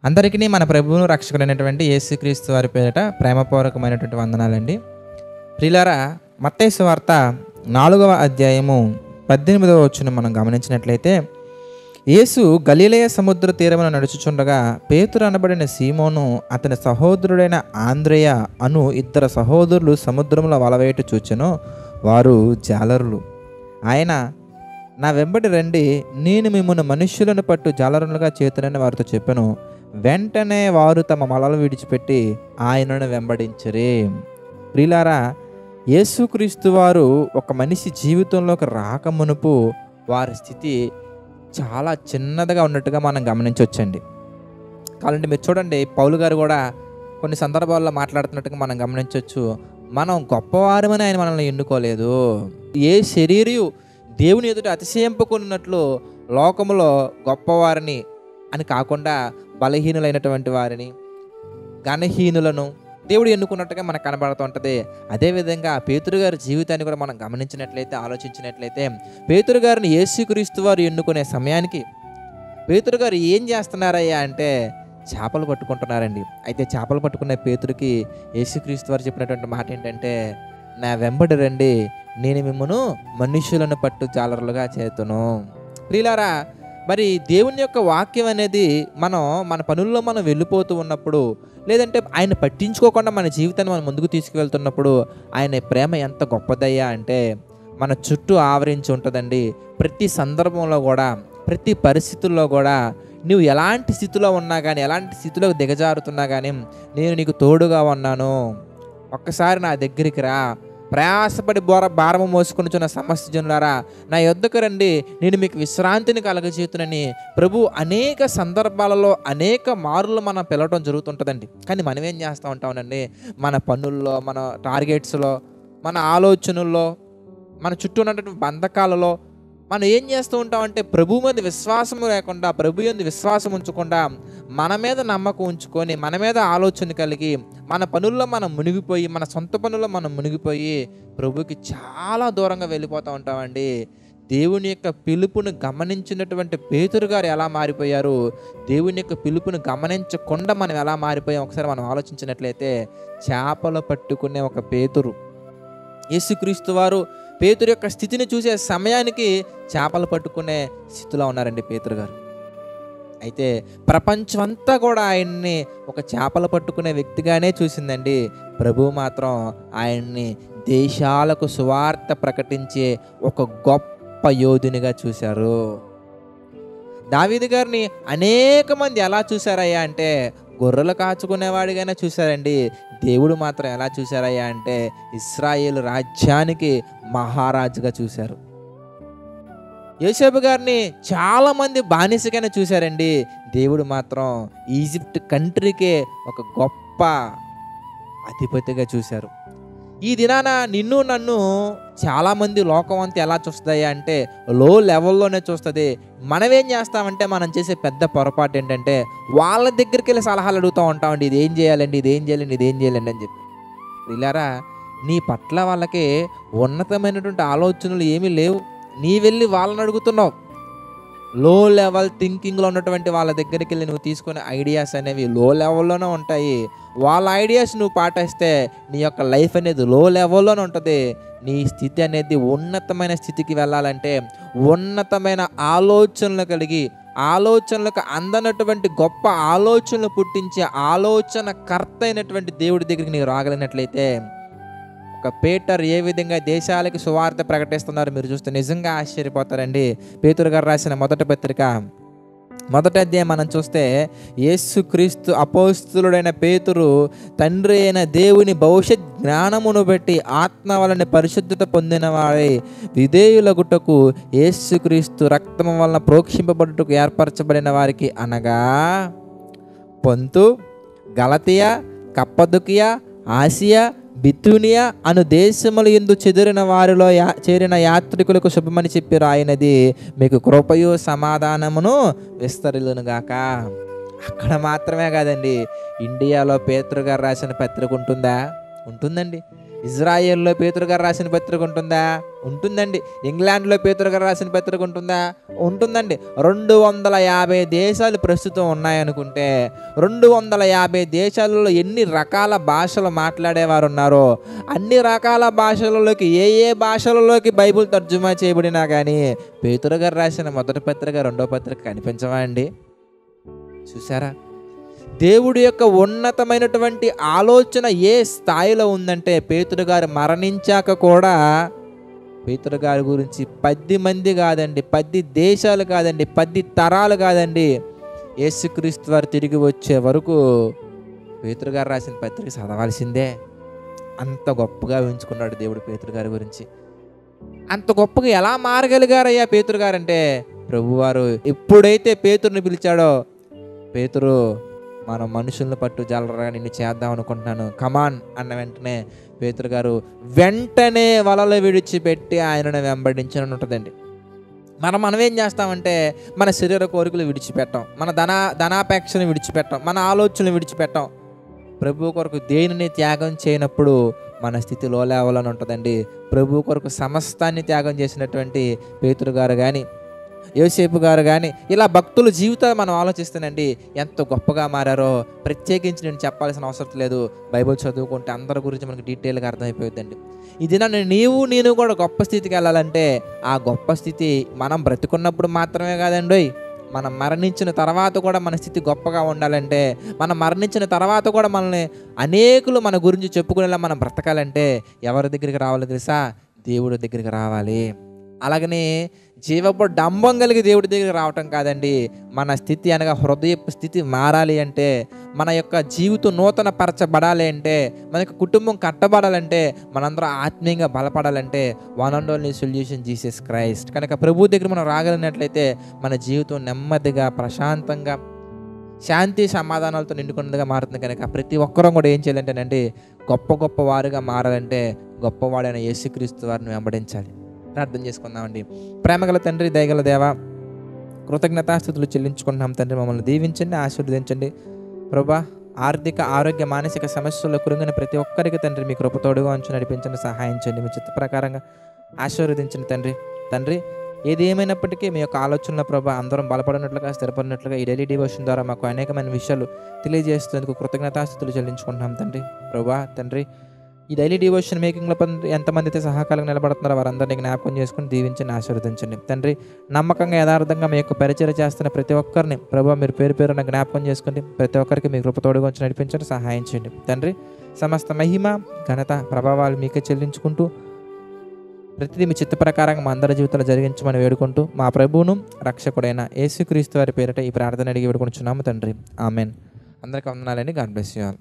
అందరికీ మన ప్రభువును రక్షకుడైనటువంటి యేసుక్రీస్తు వారి పేరిట ప్రేమపూర్వకమైనటువంటి వందనాలండి. ప్రియులారా, మత్తయి సువార్త 4వ అధ్యాయము 18వ వచనం మనం గమనించినట్లయితే, యేసు గలిలయ సముద్ర తీరమున నడుచుచుండగా పేతురు అనబడిన సీమోను అతని సహోదరుడైన ఆంద్రేయ అను ఇద్దరు సహోదరులు సముద్రంలో వలవేట చూచెను. వారు జాలరులు. ఆయన, నా వెంబడి రండి, నేను మిమ్మల్ని మనుష్యులను పట్టు జాలరులుగా చేతునని వారితో చెప్పాను. వెంటనే వారు తమ వలలు విడిచిపెట్టి ఆయనను వెంబడించరే. ప్రియులారా, యేసుక్రీస్తు వారు ఒక మనిషి జీవితంలోకి రాకమునుపు వారి స్థితి చాలా చిన్నదిగా ఉన్నట్టుగా మనం గమనించవచ్చండి. కావాలంటే మీరు చూడండి, పౌలు గారు కూడా కొన్ని సందర్భాల్లో మాట్లాడుతున్నట్టుగా మనం గమనించవచ్చు. మనం గొప్పవారమని ఆయన మనల్ని ఎన్నుకోలేదు. ఏ శరీరయు దేవుని ఎదుట అతిశయింపుకున్నట్లు లోకములో గొప్పవారిని అని కాకుండా బలహీనులైనటువంటి వారిని, ఘనహీనులను దేవుడు ఎన్నుకున్నట్టుగా మనకు కనబడుతూ ఉంటుంది. అదేవిధంగా పేతురు గారి జీవితాన్ని కూడా మనం గమనించినట్లయితే, ఆలోచించినట్లయితే, పేతురు గారిని యేసుక్రీస్తు వారు ఎన్నుకునే సమయానికి పేతురు గారు ఏం చేస్తున్నారయ్యా అంటే చేపలు పట్టుకుంటున్నారండి. అయితే చేపలు పట్టుకునే పేతురికి యేసుక్రీస్తు వారు చెప్పినటువంటి మాట ఏంటంటే, నా వెంబడి రండి, నేను మిమ్మను మనుష్యులను పట్టు జాలరులుగా చేతును. ప్రియులారా, మరి దేవుని యొక్క వాక్యం అనేది మన పనుల్లో మనం వెళ్ళిపోతూ ఉన్నప్పుడు, లేదంటే ఆయన పట్టించుకోకుండా మన జీవితాన్ని మనం ముందుకు తీసుకువెళ్తున్నప్పుడు ఆయన ప్రేమ ఎంత గొప్పదయ్యా అంటే మన చుట్టూ ఆవరించి ఉంటుందండి. ప్రతి సందర్భంలో కూడా, ప్రతి పరిస్థితుల్లో కూడా, నువ్వు ఎలాంటి స్థితిలో ఉన్నా కానీ, ఎలాంటి స్థితిలో దిగజారుతున్నా కానీ, నేను నీకు తోడుగా ఉన్నాను, ఒక్కసారి నా దగ్గరికి రా, ప్రయాసపడి భారము మోసుకొనిచున్న సమస్త జనులారా నా యొద్దకు రండి, నేను మీకు విశ్రాంతిని కలగజేతునని ప్రభు అనేక సందర్భాలలో అనేక మారులు మనం పిలవడం జరుగుతుంటుందండి. కానీ మనం ఏం చేస్తూ ఉంటామనండి, మన పనుల్లో, మన టార్గెట్స్లో, మన ఆలోచనల్లో, మన చుట్టూ ఉన్నటువంటి బంధకాలలో మనం ఏం చేస్తూ ఉంటామంటే ప్రభు మీద విశ్వాసం లేకుండా, ప్రభు యందు విశ్వాసం ఉంచకుండా, మన మీద నమ్మకం ఉంచుకొని, మన మీద ఆలోచన కలిగి, మన పనుల్లో మనం మునిగిపోయి, మన సొంత పనుల్లో మనం మునిగిపోయి ప్రభుకి చాలా దూరంగా వెళ్ళిపోతూ ఉంటామండి. దేవుని యొక్క పిలుపును గమనించినటువంటి పేతురు గారు ఎలా మారిపోయారు, దేవుని యొక్క పిలుపును గమనించకుండా మనం ఎలా మారిపోయాం ఒకసారి మనం ఆలోచించినట్లయితే, చేపలు పట్టుకునే ఒక పేతురు, యేసుక్రీస్తు వారు పేతురు యొక్క స్థితిని చూసే సమయానికి చేపలు పట్టుకునే స్థితిలో ఉన్నారండి పేతురు గారు. అయితే ప్రపంచం అంతా కూడా ఆయన్ని ఒక చేపలు పట్టుకునే వ్యక్తిగానే చూసిందండి. ప్రభువు మాత్రం ఆయన్ని దేశాలకు సువార్త ప్రకటించే ఒక గొప్ప యోధునిగా చూశారు. దావీదు గారిని అనేక మంది ఎలా చూశారయ్యా అంటే గొర్రెలు కాచుకునేవాడిగానే చూశారండి. దేవుడు మాత్రం ఎలా చూశారయ్యా అంటే ఇశ్రాయేలు రాజ్యానికి మహారాజుగా చూశారు. యోసేపు గారిని చాలామంది బానిసగానే చూశారండి. దేవుడు మాత్రం ఈజిప్ట్ కంట్రీకే ఒక గొప్ప అధిపతిగా చూశారు. ఈ దినాన నిన్ను నన్ను చాలామంది లోకం అంతా ఎలా చూస్తుందయ్యా అంటే లో లెవెల్లోనే చూస్తుంది. మనమేం చేస్తామంటే మనం చేసే పెద్ద పొరపాటు ఏంటంటే వాళ్ళ దగ్గరికి వెళ్ళి సలహాలు అడుగుతూ ఉంటామండి. ఇది ఏం చేయాలండి, ఇదేం చేయాలండి, ఇదేం చేయాలండి అని చెప్పి. ఇలారా, నీ పట్ల వాళ్ళకి ఉన్నతమైనటువంటి ఆలోచనలు ఏమీ లేవు. నీ వెళ్ళి వాళ్ళని అడుగుతున్నావు. లో లెవెల్ థింకింగ్లో ఉన్నటువంటి వాళ్ళ దగ్గరికి వెళ్ళి నువ్వు తీసుకునే ఐడియాస్ అనేవి లో లెవెల్లోనే ఉంటాయి. వాళ్ళ ఐడియాస్ నువ్వు పాటిస్తే నీ యొక్క లైఫ్ అనేది లో లెవెల్లోనే ఉంటుంది. నీ స్థితి అనేది ఉన్నతమైన స్థితికి వెళ్ళాలంటే ఉన్నతమైన ఆలోచనలు కలిగి, ఆలోచనలకు అందనటువంటి గొప్ప ఆలోచనలు పుట్టించే ఆలోచన కర్త అయినటువంటి దేవుడి దగ్గరికి నీవు రాగలిగినట్లయితే, ఒక పేటర్ ఏ విధంగా దేశాలకి సువార్త ప్రకటిస్తున్నారు మీరు చూస్తే నిజంగా ఆశ్చర్యపోతారండి. పేతురు గారు రాసిన మొదటి పత్రిక 1వ అధ్యాయం మనం చూస్తే, యేసుక్రీస్తు అపోస్తులుడైన పేతురు తండ్రి అయిన దేవుని భవిష్యత్ జ్ఞానమును బట్టి ఆత్మ వలన పరిశుద్ధత పొందిన వారి విధేయులగుటకు యేసుక్రీస్తు రక్తము వలన ప్రోక్షింపబడుటకు ఏర్పరచబడిన వారికి, అనగా పొంతు, గలతియా, కప్పదొకియా, ఆసియా, బితునియా అను దేశముల యందు చెదిరిన వారిలో చేరిన యాత్రికులకు శుభమని చెప్పి రాయినది, మీకు కృపయు సమాధానమును విస్తరిలునుగాక. అక్కడ మాత్రమే కాదండి, ఇండియాలో పేతురు గారు రాసిన పత్రిక ఉంటుందా? ఉంటుందండి. ఇజ్రాయేల్లో పేతురు గారు రాసిన పత్రిక ఉంటుందా? ఉంటుందండి. ఇంగ్లాండ్లో పేతురు గారు రాసిన పత్రిక ఉంటుందా? ఉంటుందండి. 250 దేశాలు ప్రస్తుతం ఉన్నాయనుకుంటే 250 దేశాలలో ఎన్ని రకాల భాషలు మాట్లాడేవారు ఉన్నారో అన్ని రకాల భాషలలోకి ఏ భాషలలోకి బైబిల్ తర్జుమా చేయబడినా కానీ పేతురు గారు రాసిన మొదటి పత్రిక రెండో పత్రిక కనిపించవా అండి? చూసారా? దేవుడి యొక్క ఉన్నతమైనటువంటి ఆలోచన ఏ స్థాయిలో ఉందంటే పేతురు గారు మరణించాక కూడా పేతురు గారి గురించి 10 మంది కాదండి, 10 దేశాలు కాదండి, 10 తరాలు కాదండి, యేసుక్రీస్తు వారు తిరిగి వచ్చే వరకు పేతురు గారు రాసిన పత్రిక చదవాల్సిందే. అంత గొప్పగా ఊహించుకున్నాడు దేవుడు పేతురు గారి గురించి. అంత గొప్పగా ఎలా మారగలిగారయ్యా పేతురు గారు అంటే, ప్రభువారు ఎప్పుడైతే పేతురుని పిలిచాడో, పేతురు మనం మనుషులను పట్టు జాలరా నిన్ను చేద్దాం అనుకుంటున్నాను, కమాన్ అన్న వెంటనే పేతురు గారు వెంటనే వలలు విడిచిపెట్టి ఆయనను వెంబడించని ఉంటుందండి. మనం ఏం చేస్తామంటే మన శరీర కోరికలు విడిచిపెట్టాం, మన ధనాపేక్షను విడిచిపెట్టాం, మన ఆలోచనలు విడిచిపెట్టాం. ప్రభు కొరకు దేనిని త్యాగం చేయనప్పుడు మన స్థితి లోలేవాలని ఉంటుందండి. ప్రభు కొరకు సమస్తాన్ని త్యాగం చేసినటువంటి పేతురు గారు కానీ యోసేపు గారు కానీ ఇలా భక్తుల జీవితాలు మనం ఆలోచిస్తానండి ఎంత గొప్పగా మారారో ప్రత్యేకించి నేను చెప్పాల్సిన అవసరం లేదు. బైబిల్ చదువుకుంటే అందరి గురించి మనకు డీటెయిల్గా అర్థమైపోతుందండి. ఇది నేను కూడా గొప్ప స్థితికి వెళ్ళాలంటే ఆ గొప్ప స్థితి మనం బ్రతికున్నప్పుడు మాత్రమే కాదండి, మనం మరణించిన తర్వాత కూడా మన స్థితి గొప్పగా ఉండాలంటే, మనం మరణించిన తర్వాత కూడా మనల్ని అనేకులు మన గురించి చెప్పుకునేలా మనం బ్రతకాలంటే ఎవరి దగ్గరికి రావాలో తెలుసా? దేవుడి దగ్గరికి రావాలి. అలాగనే జీవపు డంబం కలిగి దేవుడి దగ్గరికి రావటం కాదండి, మన స్థితి అనగా హృదయపు స్థితి మారాలి అంటే, మన యొక్క జీవితం నూతన పరచబడాలి అంటే, మన యొక్క కుటుంబం కట్టబడాలంటే, మనందరం ఆత్మీయంగా బలపడాలంటే one and only solution Jesus Christ. కనుక ప్రభు దగ్గర మనం రాగలిగినట్లయితే మన జీవితం నెమ్మదిగా ప్రశాంతంగా శాంతి సమాధానాలతో నిండుకున్నదిగా మారుతుంది. కనుక ప్రతి ఒక్కరూ కూడా ఏం చేయాలంటేనండి గొప్ప వారుగా మారాలంటే గొప్పవాడైన యేసుక్రీస్తు వారిని వెంబడించాలి. ప్రార్థన చేసుకుందామండి. ప్రేమగల తండ్రి, దయగల దేవ, కృతజ్ఞతాస్తుతులు చెల్లించుకుంటున్నాం తండ్రి. మమ్మల్ని దీవించండి, ఆశీర్వదించండి ప్రభా. ఆర్థిక ఆరోగ్య మానసిక సమస్యల్లో కృంగిన ప్రతి ఒక్కరికి తండ్రి మీ కృపతోడుగా ఉంచి నడిపించండి, సహాయం చేయండి, మీ చిత్త ప్రకారంగా ఆశీర్వదించండి తండ్రి. ఏది ఏమైనప్పటికీ మీ యొక్క ఆలోచనలో ప్రభా అందరం బలపడినట్లుగా స్థిరపడినట్లుగా ఈ డైలీ డివోషన్ ద్వారా మాకు అనేకమైన విషయాలు తెలియజేస్తున్నందుకు కృతజ్ఞతాస్తుతులు చెల్లించుకుంటున్నాం తండ్రి. ప్రభా తండ్రి, ఈ డైలీ డివోషన్ మేకింగ్లో ఎంతమంది అయితే సహకారంగా నిలబడుతున్నారో వారందరినీ జ్ఞాపకం చేసుకుని దీవించండి, ఆశీర్వదించండి తండ్రి. నమ్మకంగా యథార్థంగా మీ యొక్క పరిచర్య చేస్తున్న ప్రతి ఒక్కరిని ప్రభావ మీరు పేరున జ్ఞాపకం చేసుకోండి. ప్రతి ఒక్కరికి మీ కృపతోడుగా ఉంచి నడిపించండి, సహాయం చేయండి తండ్రి. సమస్త మహిమ ఘనత ప్రభావాలు మీకే చెల్లించుకుంటూ ప్రతిదీ మీ చిత్త ప్రకారంగా మా అందరి జీవితంలో జరిగించమని వేడుకుంటూ మా ప్రభువును రక్షకుడైన యేసుక్రీస్తు వారి పేరిట ఈ ప్రార్థన అడిగి వేడుకుంటున్నాము తండ్రి. ఆమెన్. అందరికీ వందనాలండి. God bless you all.